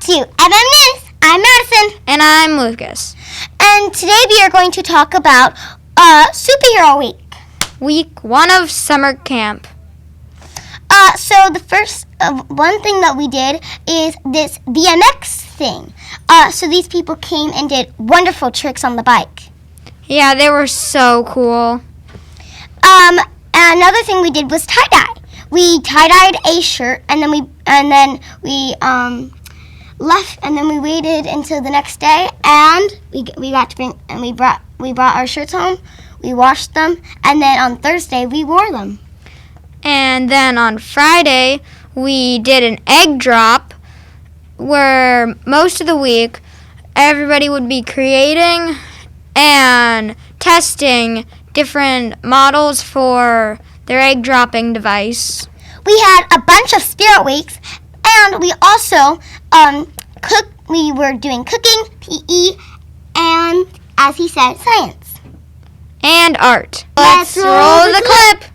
to MMNews. I'm Madison. And I'm Lucas. And today we are going to talk about Superhero Week. Week 1 of summer camp. So the first one thing that we did is this BMX thing. So these people came and did wonderful tricks on the bike. Yeah, they were so cool. Another thing we did was tie-dye. We tie-dyed a shirt, and then we left, and then we waited until the next day, and we brought our shirts home. We washed them, and then on Thursday we wore them. And then on Friday we did an egg drop, where most of the week everybody would be creating and testing different models for their egg dropping device. We had a bunch of spirit weeks, and we also we were doing cooking, PE, and, as he said, science. And art. Let's roll the clip.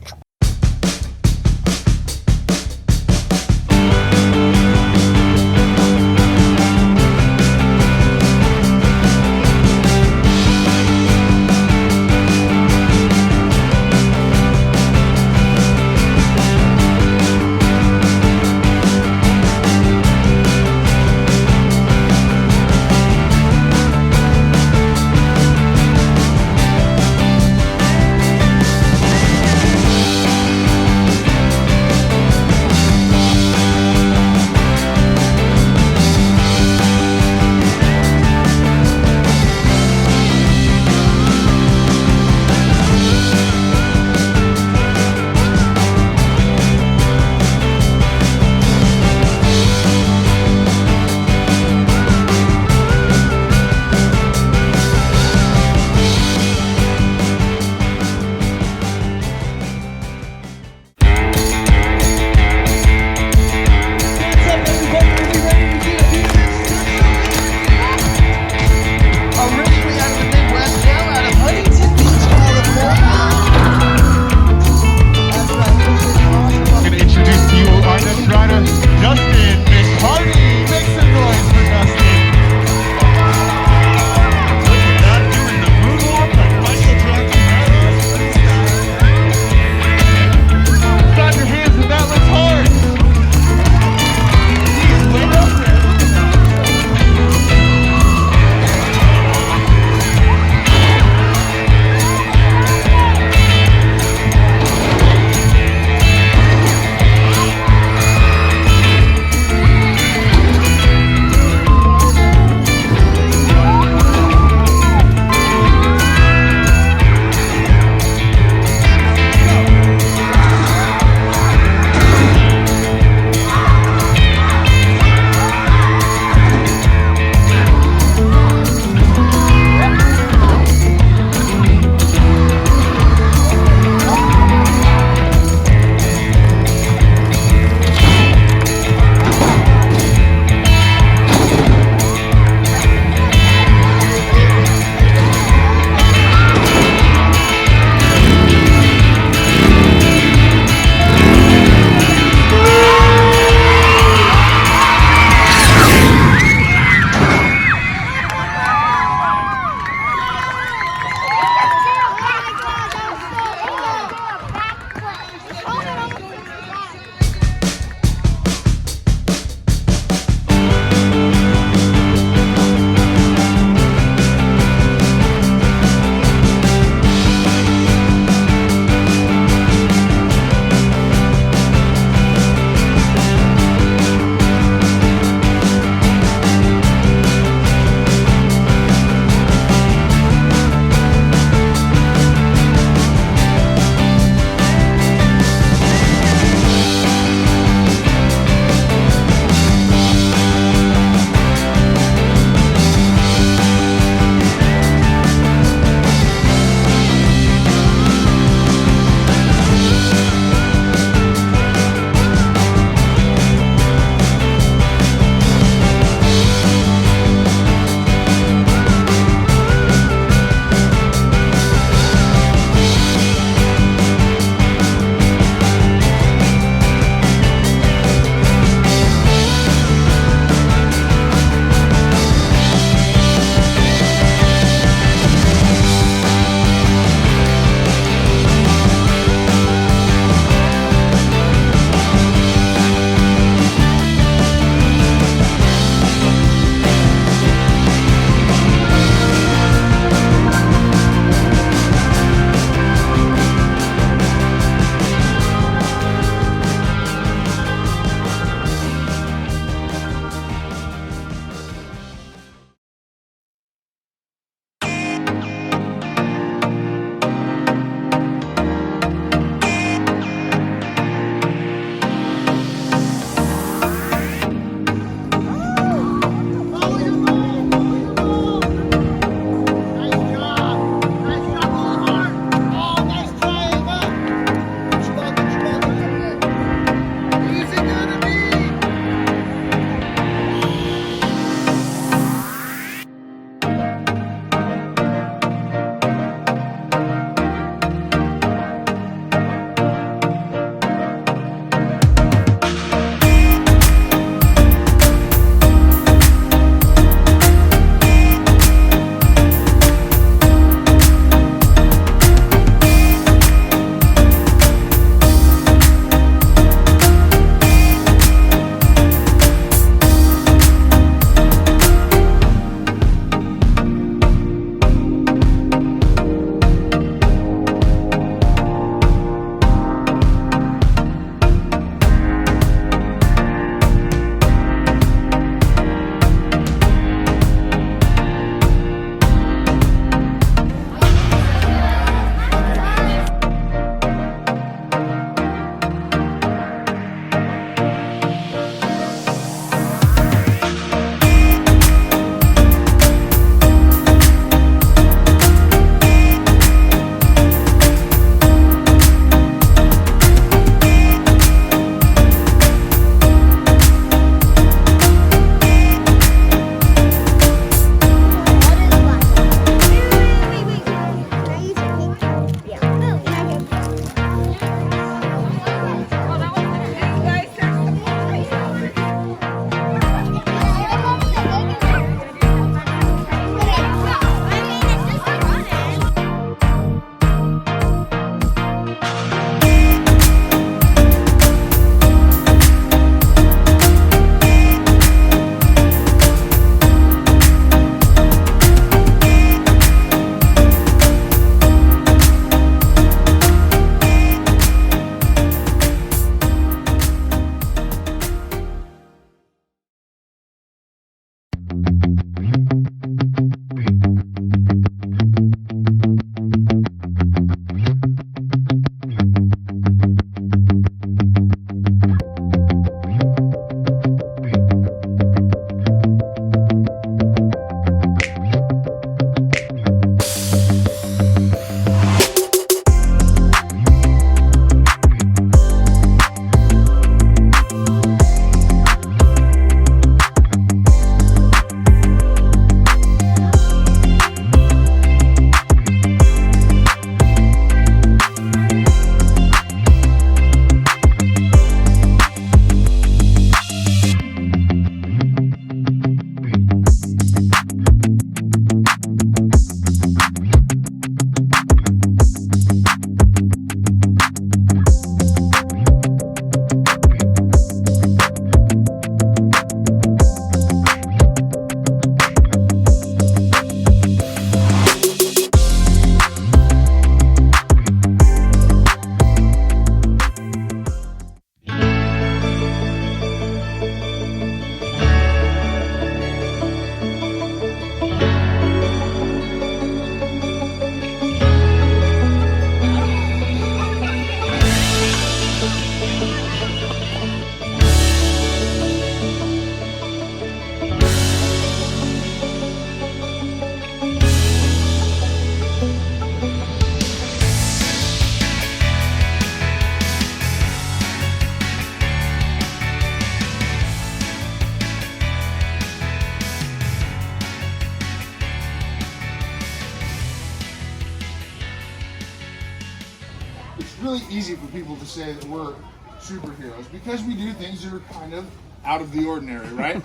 really easy for people to say that we're superheroes because we do things that are kind of out of the ordinary, right?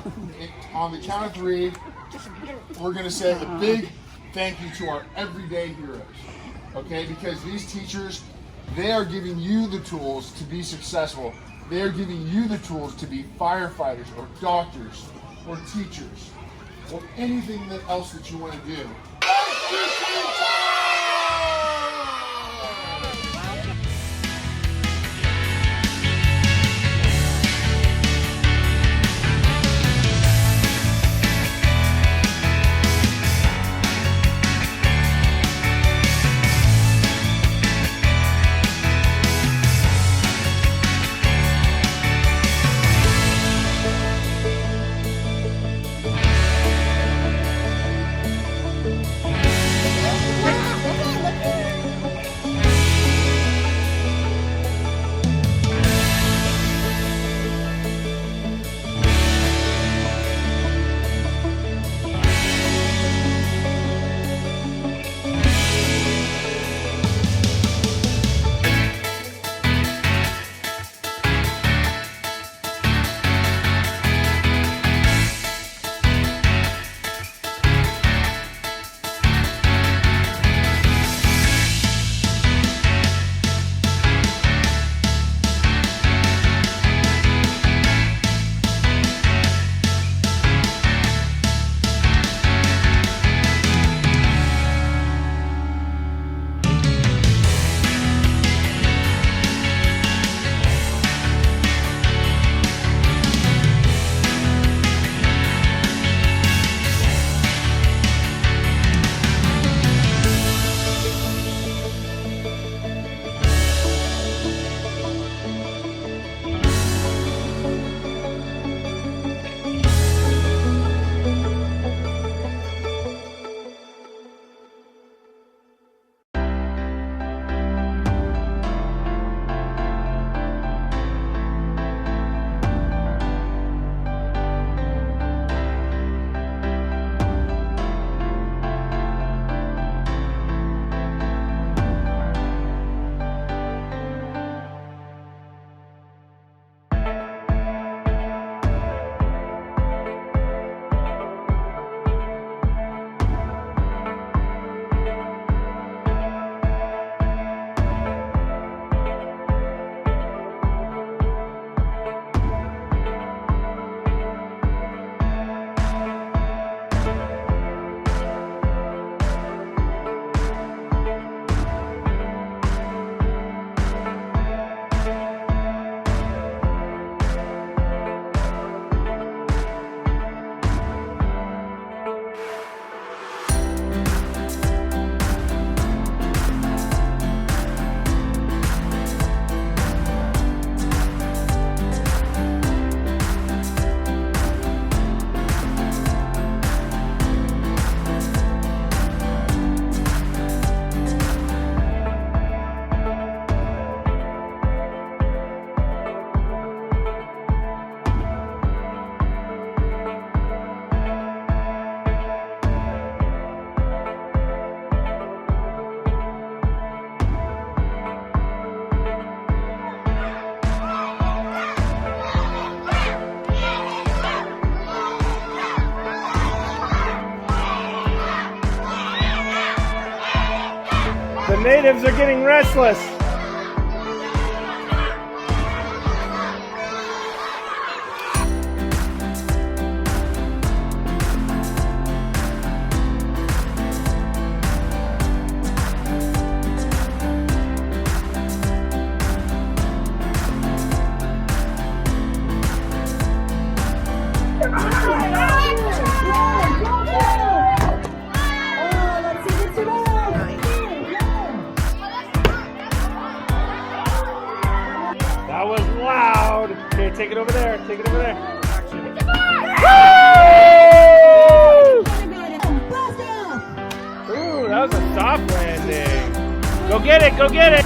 On the count of 3, we're going to say a big thank you to our everyday heroes, okay? Because these teachers, they are giving you the tools to be successful. They are giving you the tools to be firefighters or doctors or teachers or anything else that you want to do. The natives are getting restless. That was loud. Okay, take it over there. Take it over there. Woo! Ooh, that was a soft landing. Go get it. Go get it.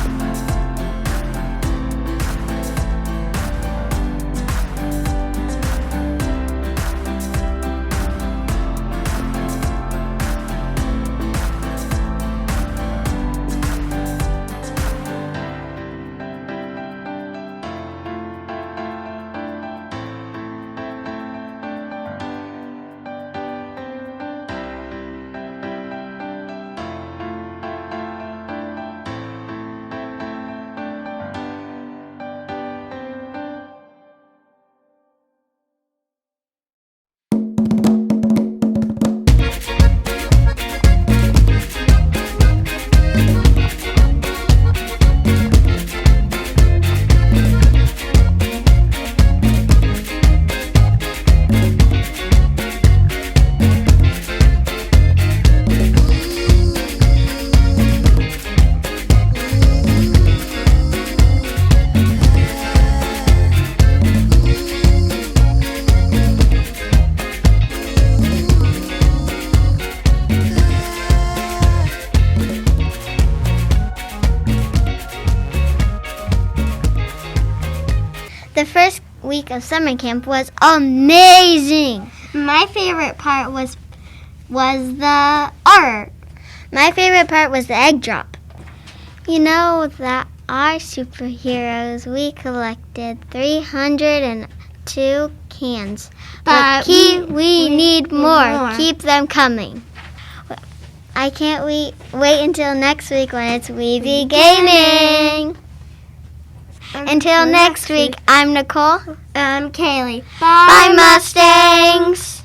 The first week of summer camp was amazing. My favorite part was the art. My favorite part was the egg drop. You know that our superheroes, we collected 302 cans. But we need more. Keep them coming. I can't wait until next week when it's WeVideo Gaming. Until next week, I'm Nicole. I'm Kaylee. Bye, Mustangs.